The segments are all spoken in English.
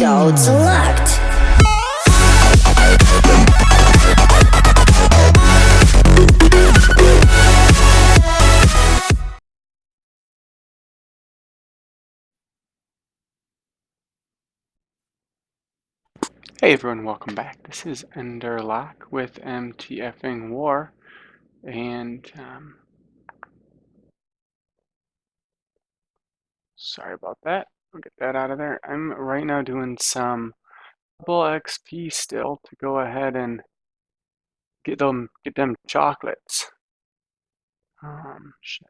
Code select. Hey everyone, welcome back. This is Locke with MTFing War, and sorry about that. I'll get that out of there. I'm right now doing some double XP still to go ahead and get them chocolates. Shit.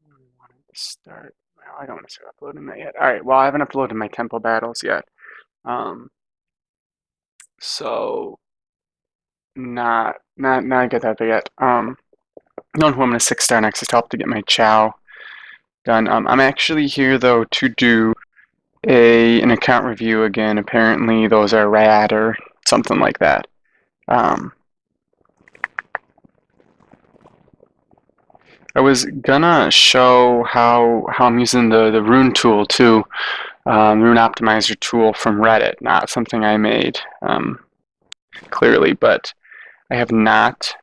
I wanted to start. Well, I don't want to start uploading that yet. All right. Well, I haven't uploaded my temple battles yet. So not get that yet. Knowing who I'm gonna 6-star next is help to get my Chow done. I'm actually here though to do an account review again. Apparently those are rad or something like that. I was gonna show how I'm using the rune tool too, rune optimizer tool from Reddit, not something I made clearly, but I have not.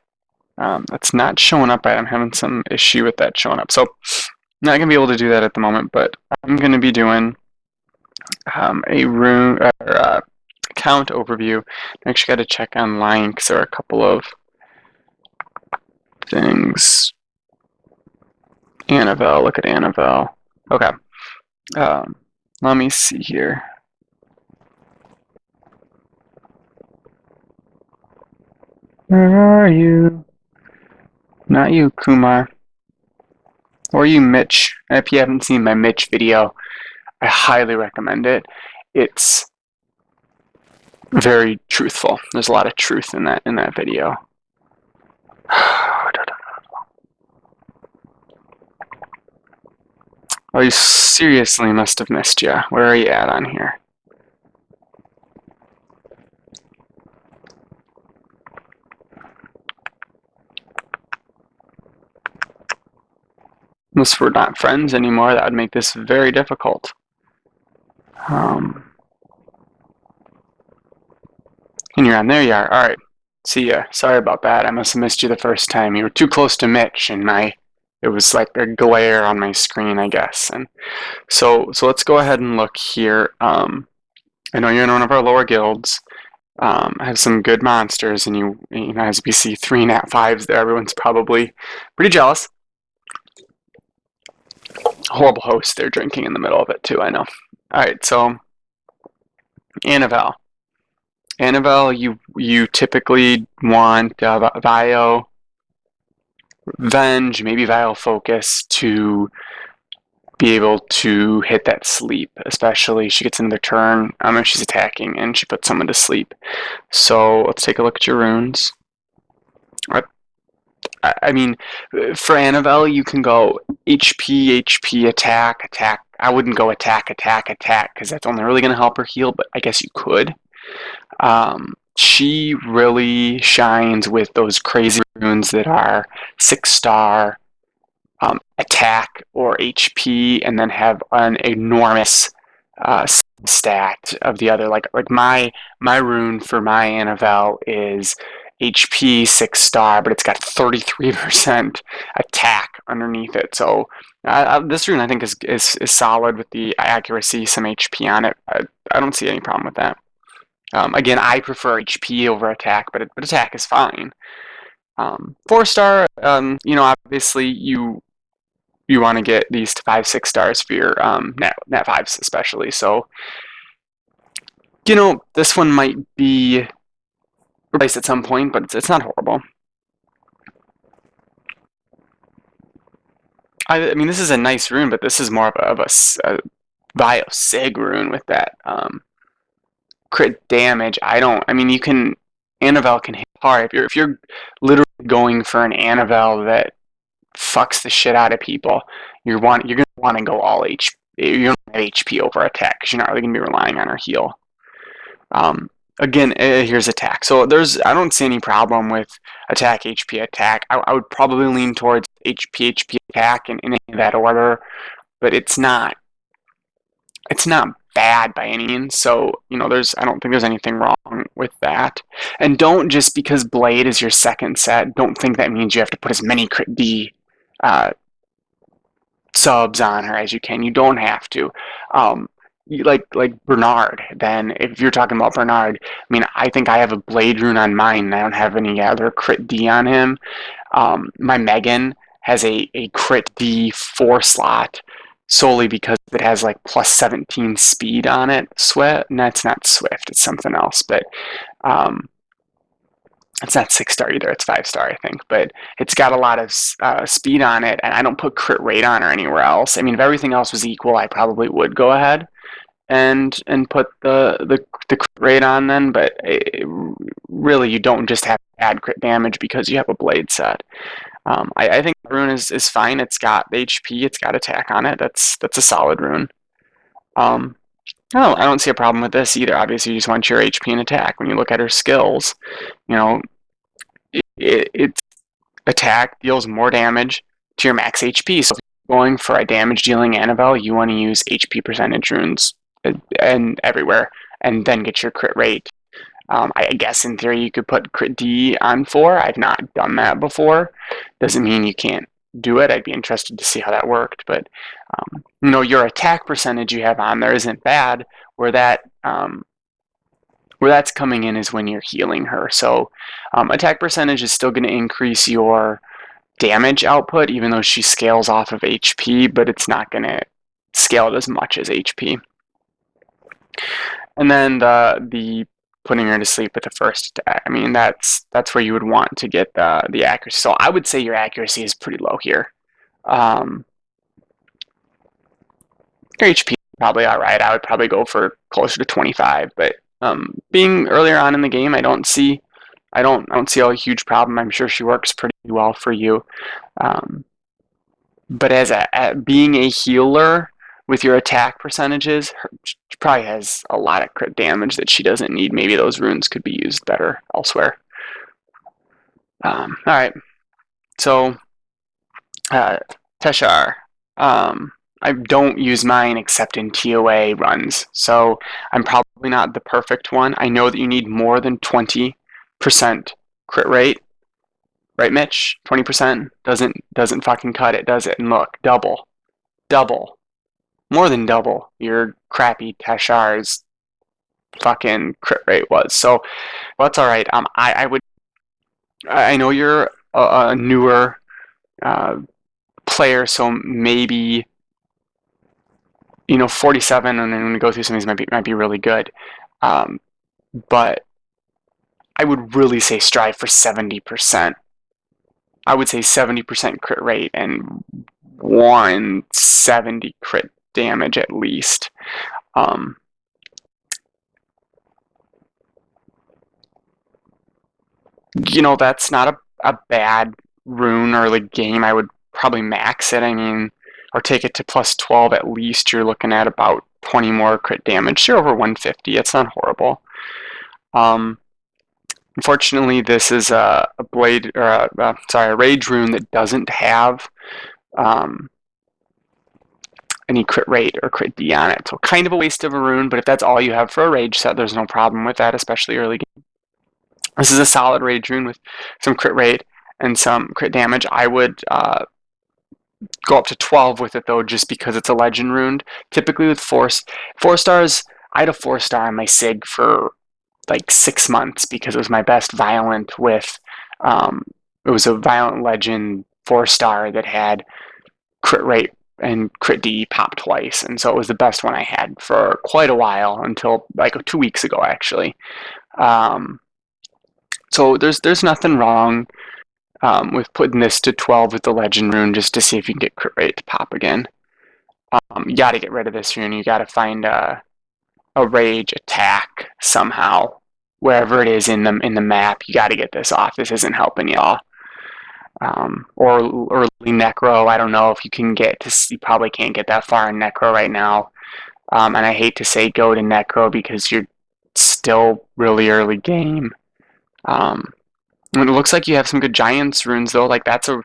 That's not showing up. I'm having some issue with that showing up, so I'm not gonna be able to do that at the moment. But I'm gonna be doing a rune or account overview. I actually got to check online because there are a couple of things. Annabelle, look at Annabelle. Okay. Let me see here. Where are you? Not you, Kumar. Or you, Mitch. If you haven't seen my Mitch video, I highly recommend it. It's very truthful. There's a lot of truth in that video. Oh, you seriously must have missed you. Where are you at on here? Unless we're not friends anymore, that would make this very difficult. Hinuron, there you are. Alright. See ya. Sorry about that. I must have missed you the first time. You were too close to Mitch, and it was like a glare on my screen, I guess. And so let's go ahead and look here. I know you're in one of our lower guilds. I have some good monsters, and you know, as we see 3 nat 5s there, everyone's probably pretty jealous. Horrible host, they're drinking in the middle of it too, I know. Alright, so Annabelle. Annabelle, you typically want Vio, Venge, maybe Vile Focus to be able to hit that sleep, especially she gets another turn if she's attacking and she puts someone to sleep. So let's take a look at your runes. I mean, for Annabelle, you can go HP, HP, attack, attack. I wouldn't go attack, attack, attack, because that's only really going to help her heal, but I guess you could. She really shines with those crazy runes that are 6-star attack or HP, and then have an enormous stat of the other. Like my rune for my Annabelle is HP 6-star, but it's got 33% attack underneath it. So this rune I think is solid with the accuracy, some HP on it. I don't see any problem with that. Again, I prefer HP over attack, but attack is fine. 4-star, you know, obviously you want to get these to 5-6 stars for your nat 5s especially. So, you know, this one might be replaced at some point, but it's not horrible. I mean, this is a nice rune, but this is more of a bio-sig rune with that crit damage. I mean, you can, Annabelle can hit hard. If you're literally going for an Annabelle that fucks the shit out of people, you're gonna want to go all HP. You're gonna have HP over attack because you're not really gonna be relying on her heal. Again, here's attack. So I don't see any problem with attack, HP, attack. I would probably lean towards HP, HP, attack in that order, but it's not it's not bad by any means. So, there's I don't think there's anything wrong with that. And don't just because Blade is your second set, don't think that means you have to put as many crit D uh, subs on her as you can. You don't have to. Like Bernard. Then, if you're talking about Bernard, I mean, I think I have a Blade rune on mine, and I don't have any other crit D on him. My Megan has a crit D 4 slot solely because it has like plus 17 speed on it. Swift? No, it's not Swift. It's something else, but um, it's not 6 star either. It's 5 star, I think. But it's got a lot of speed on it, and I don't put crit rate on her anywhere else. I mean, if everything else was equal, I probably would go ahead and put the crit rate on then. But really, you don't just have to add crit damage because you have a blade set. I think rune is fine. It's got HP. It's got attack on it. That's a solid rune. Um, I don't see a problem with this either. Obviously, you just want your HP and attack. When you look at her skills, you know, its attack deals more damage to your max HP. So if you're going for a damage dealing Annabelle, you want to use HP percentage runes and everywhere, and then get your crit rate. I guess in theory you could put crit D on 4. I've not done that before. Doesn't mean you can't do it. I'd be interested to see how that worked. But your attack percentage you have on there isn't bad. Where that's coming in is when you're healing her. So attack percentage is still going to increase your damage output, even though she scales off of HP, but it's not going to scale it as much as HP. And then the putting her to sleep with the first attack. I mean, that's where you would want to get the accuracy. So I would say your accuracy is pretty low here. Your HP is probably all right. I would probably go for closer to 25. But being earlier on in the game, I don't see a huge problem. I'm sure she works pretty well for you. But as being a healer with your attack percentages, she probably has a lot of crit damage that she doesn't need. Maybe those runes could be used better elsewhere. All right. So, Teshar. I don't use mine except in TOA runs, so I'm probably not the perfect one. I know that you need more than 20% crit rate, right, Mitch? 20% doesn't fucking cut it, does it? And look, double, more than double your crappy Teshar's fucking crit rate was. So, well, that's all right. I know you're a newer player, so maybe 47, and then when we go through some of these might be really good. But I would really say strive for 70%. I would say 70% crit rate and 170 crit damage at least. That's not a bad rune early game. I would probably max it. I mean, or take it to plus 12 at least. You're looking at about 20 more crit damage. You're over 150. It's not horrible. Unfortunately, this is a blade or a rage rune that doesn't have any crit rate or crit D on it. So kind of a waste of a rune, but if that's all you have for a rage set, there's no problem with that, especially early game. This is a solid rage rune with some crit rate and some crit damage. I would go up to 12 with it though, just because it's a legend rune. Typically with 4 stars, I had a 4-star on my SIG for like 6 months because it was my best violent with it was a violent legend 4-star that had crit rate and crit D pop twice, and so it was the best one I had for quite a while until like 2 weeks ago actually. So there's nothing wrong with putting this to 12 with the legend rune just to see if you can get crit rate to pop again. You got to get rid of this rune. You got to find a rage attack somehow wherever it is in the map. You got to get this off. This isn't helping you all. Or necro. I don't know if you can get to. You probably can't get that far in necro right now. And I hate to say go to necro because you're still really early game. It looks like you have some good giants runes though. Like that's a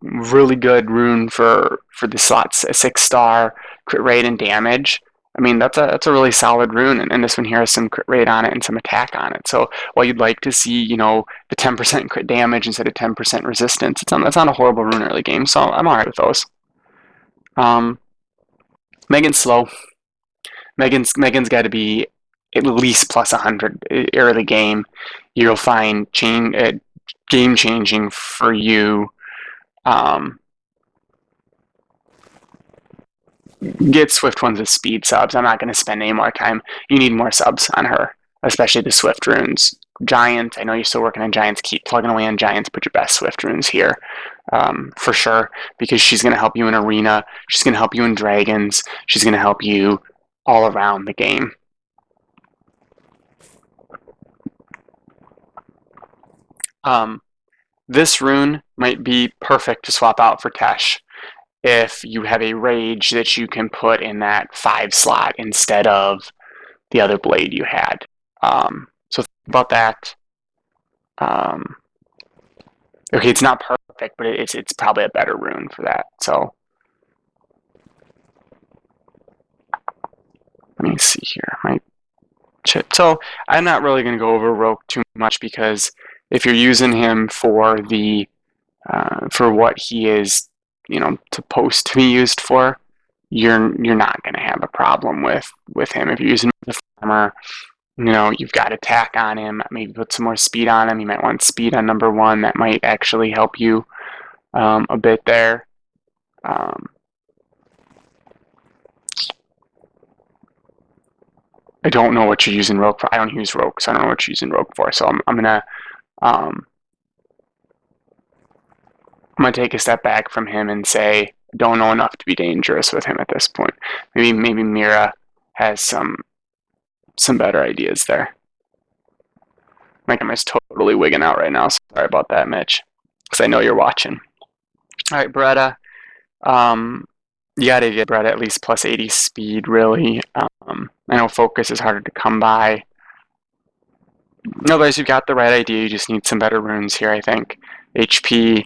really good rune for the slots. A 6-star crit rate and damage. I mean, that's a really solid rune, and this one here has some crit rate on it and some attack on it. So while you'd like to see, the 10% crit damage instead of 10% resistance, that's not a horrible rune early game, so I'm alright with those. Megan's slow. Megan's got to be at least plus 100 early game. You'll find game changing for you. Get Swift ones with speed subs. I'm not going to spend any more time. You need more subs on her, especially the Swift runes. Giant, I know you're still working on Giants. Keep plugging away on Giants. Put your best Swift runes here, for sure, because she's going to help you in Arena. She's going to help you in Dragons. She's going to help you all around the game. This rune might be perfect to swap out for Tesh if you have a rage that you can put in that 5 slot instead of the other blade you had. So think about that. Okay, it's not perfect, but it's probably a better rune for that. So let me see here. So I'm not really going to go over Roke too much, because if you're using him for for what he is, supposed to be used for, you're not going to have a problem with him. If you're using him as a farmer, you've got attack on him. Maybe put some more speed on him. You might want speed on number 1. That might actually help you a bit there. I don't know what you're using Rogue for. I don't use Rogue, so I don't know what you're using Rogue for. So I'm gonna take a step back from him and say I don't know enough to be dangerous with him at this point. Maybe Mira has some better ideas there. My camera's totally wigging out right now. Sorry about that, Mitch, because I know you're watching. All right, Beretta. You gotta get Beretta at least plus 80 speed, really. I know focus is harder to come by. Otherwise, you've got the right idea. You just need some better runes here, I think. HP.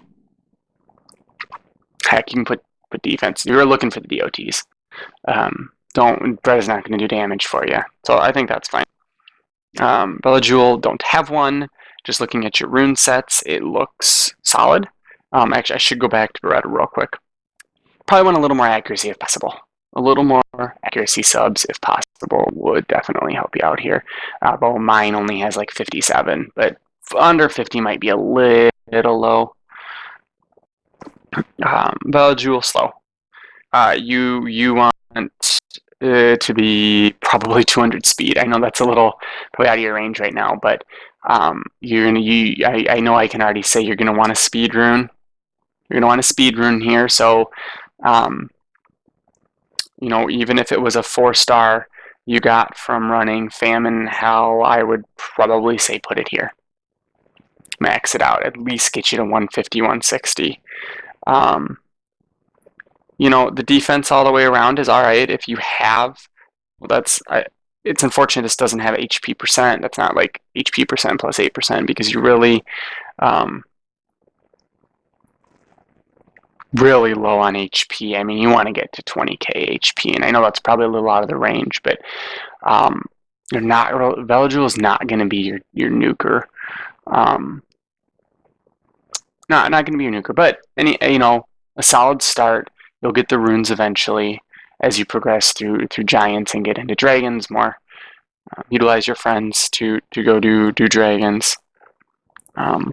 Heck, you can put defense. You're looking for the DOTs. Beretta's not going to do damage for you. So I think that's fine. Bella Jewel, don't have one. Just looking at your rune sets, it looks solid. Actually, I should go back to Beretta real quick. Probably want a little more accuracy if possible. A little more accuracy subs if possible would definitely help you out here. But mine only has like 57, but under 50 might be a little low. Bella Jewel slow. You want to be probably 200 speed. I know that's a little probably out of your range right now, but I know I can already say you're gonna want a speed rune. You're gonna want a speed rune here. So, even if it was a 4-star you got from running Famine Hell, I would probably say put it here. Max it out. At least get you to 150, 160. The defense all the way around is all right. If you have, it's unfortunate this doesn't have HP percent. That's not like HP percent plus 8%, because you really, really low on HP. I mean, you want to get to 20k HP, and I know that's probably a little out of the range, but you're not. Veligil is not going to be your nuker. Not going to be your nuker, but a solid start. You'll get the runes eventually as you progress through Giants and get into Dragons more. Utilize your friends to go do Dragons. Hey,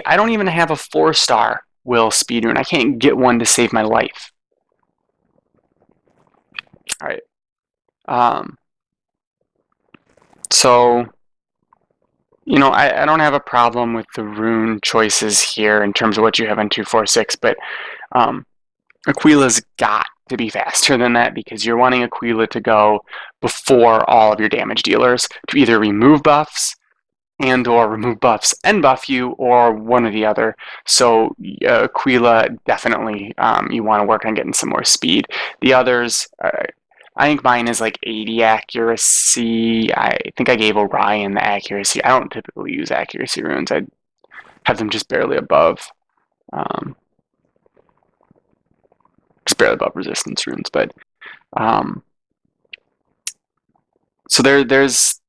I don't even have a 4-star Will speed rune. I can't get one to save my life. All right. So, I don't have a problem with the rune choices here in terms of what you have on 246, but Aquila's got to be faster than that, because you're wanting Aquila to go before all of your damage dealers to either remove buffs or remove buffs and buff you, or one or the other. So Aquila, definitely you want to work on getting some more speed. The others, I think mine is like 80 accuracy. I think I gave Orion the accuracy. I don't typically use accuracy runes. I have them just barely above. barely above resistance runes, but so there's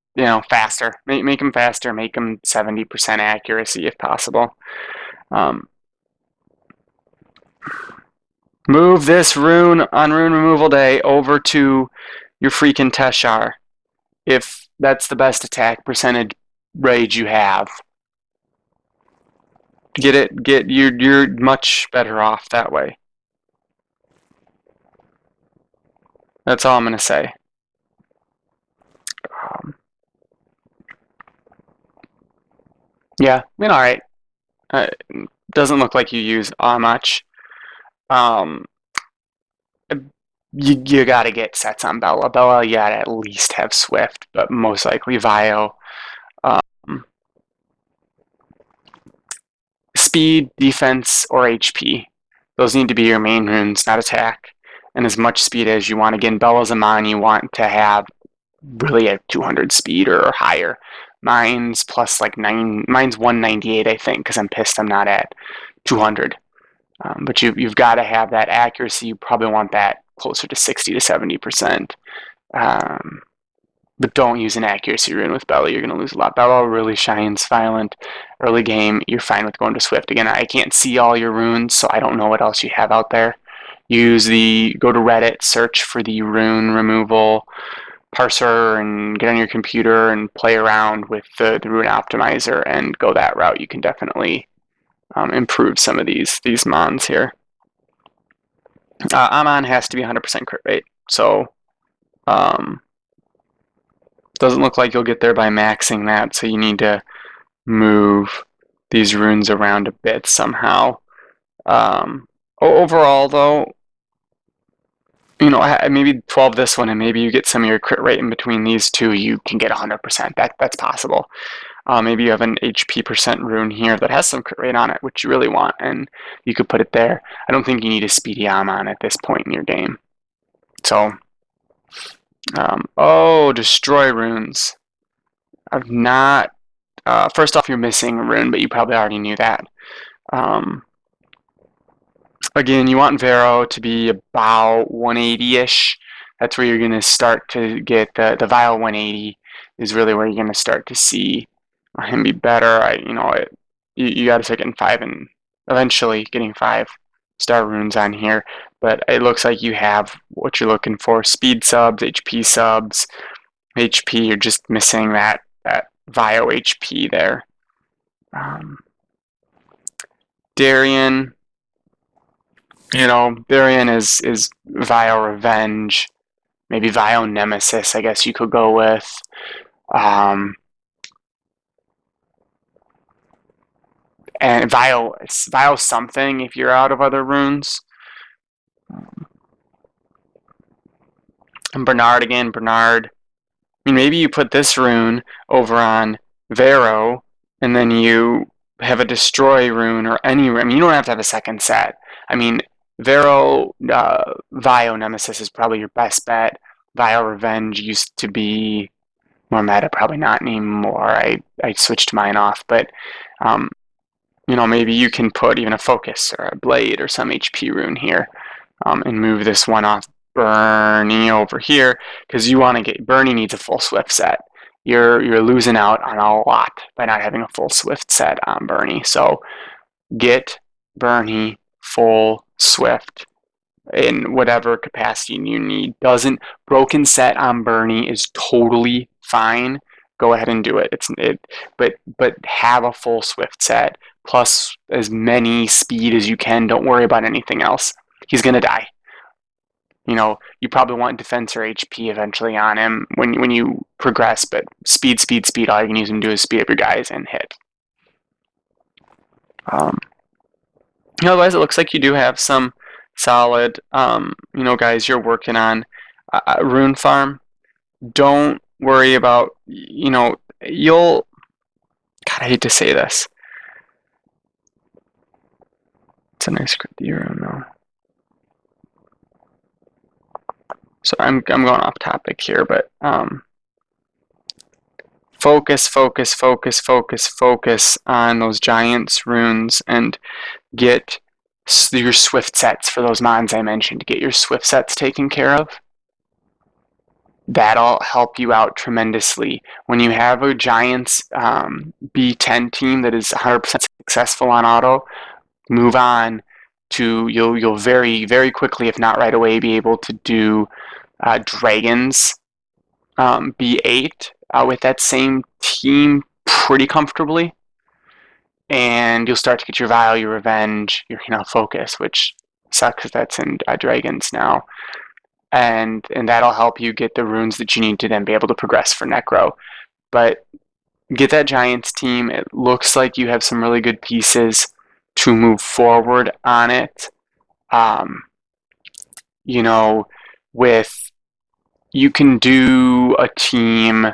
faster. Make them faster. Make them 70% accuracy if possible. Move this rune on rune removal day over to your freaking Teshar. If that's the best attack percentage rage you have. You're much better off that way. That's all I'm gonna say. Yeah, all right. Doesn't look like you use much. You gotta get sets on Bella. Bella, you gotta at least have Swift, but most likely Vio. Speed, defense, or HP. Those need to be your main runes, not attack. And as much speed as you want. Again, Bella's a mon you want to have really at 200 speed or higher. Mine's plus like 9. Mine's 198, I think, because I'm pissed I'm not at 200. But you've got to have that accuracy. You probably want that closer to 60 to 70%. But don't use an accuracy rune with Bella. You're going to lose a lot. Bella really shines violent early game. You're fine with going to Swift. Again, I can't see all your runes, so I don't know what else you have out there. Go to Reddit, search for the rune removal parser, and get on your computer and play around with the rune optimizer and go that route. You can definitely improve some of these mons here. Amon has to be 100% crit rate, so doesn't look like you'll get there by maxing that, so you need to move these runes around a bit somehow. Overall, though, maybe 12 this one, and maybe you get some of your crit rate in between these two, you can get 100%. That's possible. Maybe you have an HP percent rune here that has some crit rate on it, which you really want, and you could put it there. I don't think you need a speedy Amon at this point in your game. So, destroy runes. I've not. First off, you're missing a rune, but you probably already knew that. Again, you want Vero to be about 180-ish. That's where you're going to start to get the Vile 180 is really where you're going to start to see him be better. You got to start getting 5 and eventually getting 5-star runes on here. But it looks like you have what you're looking for: speed subs, HP subs. HP, you're just missing that Vio HP there. Darien. Darien is Vile Revenge, maybe Vile Nemesis, I guess you could go with. And Vile something if you're out of other runes. And Bernard again, Bernard. Maybe you put this rune over on Vero, and then you have a destroy rune or any rune. You don't have to have a second set. Vero, Vio Nemesis is probably your best bet. Vile Revenge used to be more meta, probably not anymore. I switched mine off, but maybe you can put even a Focus or a Blade or some HP rune here, and move this one off Bernie over here, because you want to get Bernie needs a full Swift set. You're losing out on a lot by not having a full Swift set on Bernie. So get Bernie full Swift in whatever capacity you need. Broken set on Bernie is totally fine. Go ahead and do it. But have a full Swift set plus as many speed as you can. Don't worry about anything else. He's gonna die. You probably want defense or HP eventually on him when you progress, but speed. All you can use him to do is speed up your guys and hit. Otherwise, it looks like you do have some solid, guys you're working on. Rune farm. Don't worry about, God, I hate to say this. It's a nice rune though. So I'm going off topic here, but focus on those giants runes and get your swift sets for those mons I mentioned. Get your swift sets taken care of. That'll help you out tremendously. When you have a Giants B10 team that is 100% successful on auto, move on to you'll very very quickly, if not right away, be able to do Dragons B8 with that same team pretty comfortably, and you'll start to get your value, revenge, your focus, which sucks because that's in Dragons now, and that'll help you get the runes that you need to then be able to progress for Necro. But get that Giants team. It looks like you have some really good pieces to move forward on it. You know, with you can do a team,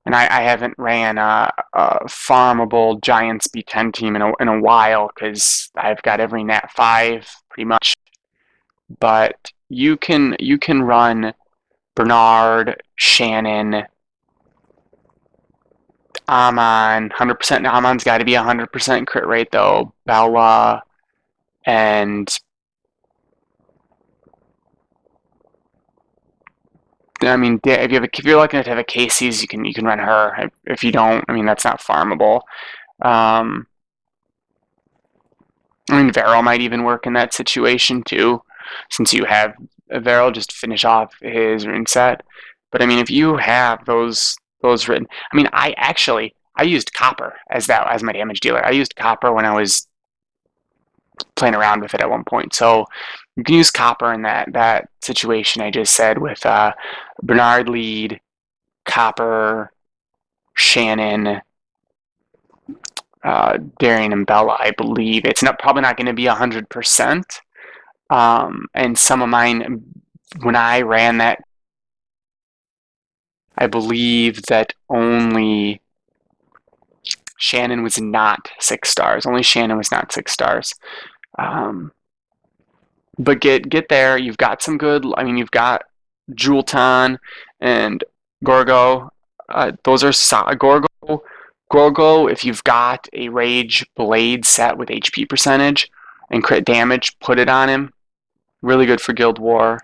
and I haven't ran a farmable Giants B10 team in a while because I've got every Nat 5 pretty much. But you can run Bernard, Shannon, Amon. 100% Amon's got to be 100% crit rate though. Bella, and I mean, if you're looking to have a Casey's, you can run her. If you don't, I mean, that's not farmable. I mean, Vero might even work in that situation too, since you have Vero just finish off his rune set. But I mean, if you have those written, I mean, I used Copper as my damage dealer. I used Copper when I was playing around with it at one point. So you can use Copper in that situation I just said with Bernard lead, Copper, Shannon, Darian, and Bella. I believe it's probably not going to be 100%. And some of mine, when I ran that, I believe that only Shannon was not 6 stars. Only Shannon was not 6 stars. But get there. You've got some good. I mean, you've got Julton and Gorgo. Those are Gorgo. If you've got a Rage Blade set with HP percentage and crit damage, put it on him. Really good for Guild War.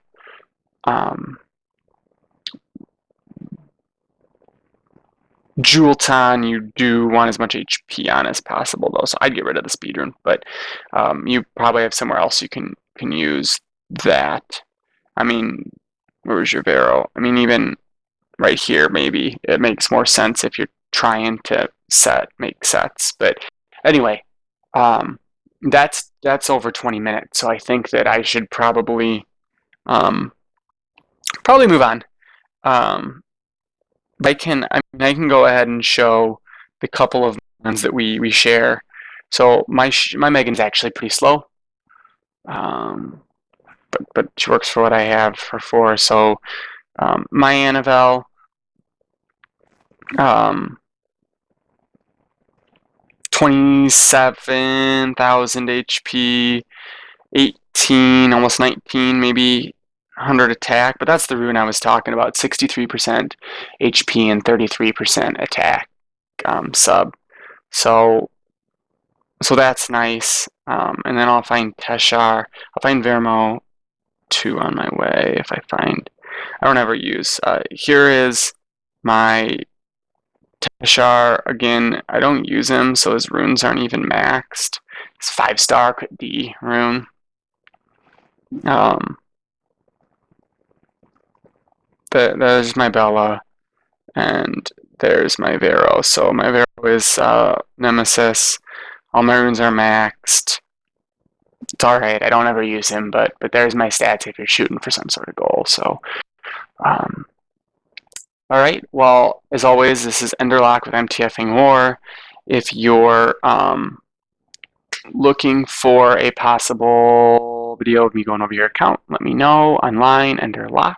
Julton, you do want as much HP on as possible, though, so I'd get rid of the speed rune. But you probably have somewhere else you can use that. I mean, where's your Vero? I mean, even right here, maybe it makes more sense if you're trying to make sets. But anyway, that's over 20 minutes, so I think that I should probably move on. I can go ahead and show the couple of ones that we share. So my Megan's actually pretty slow, but she works for what I have her for. So my Annabelle, 27,000 HP, 18, almost 19, maybe 100 attack, but that's the rune I was talking about. 63% HP and 33% attack sub. So that's nice. And then I'll find Teshar. I'll find Vermo 2 on my way if I find. I don't ever use. Here is my Teshar. Again, I don't use him, so his runes aren't even maxed. It's 5-star crit D rune. There's my Bella, and there's my Vero. So my Vero is Nemesis. All my runes are maxed. It's alright, I don't ever use him, but there's my stats if you're shooting for some sort of goal. So, alright, well, as always, this is Enderlock with MTFing War. If you're looking for a possible video of me going over your account, let me know online, Enderlock.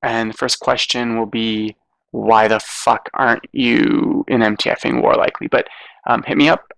And the first question will be, why the fuck aren't you in MTFing War likely? But hit me up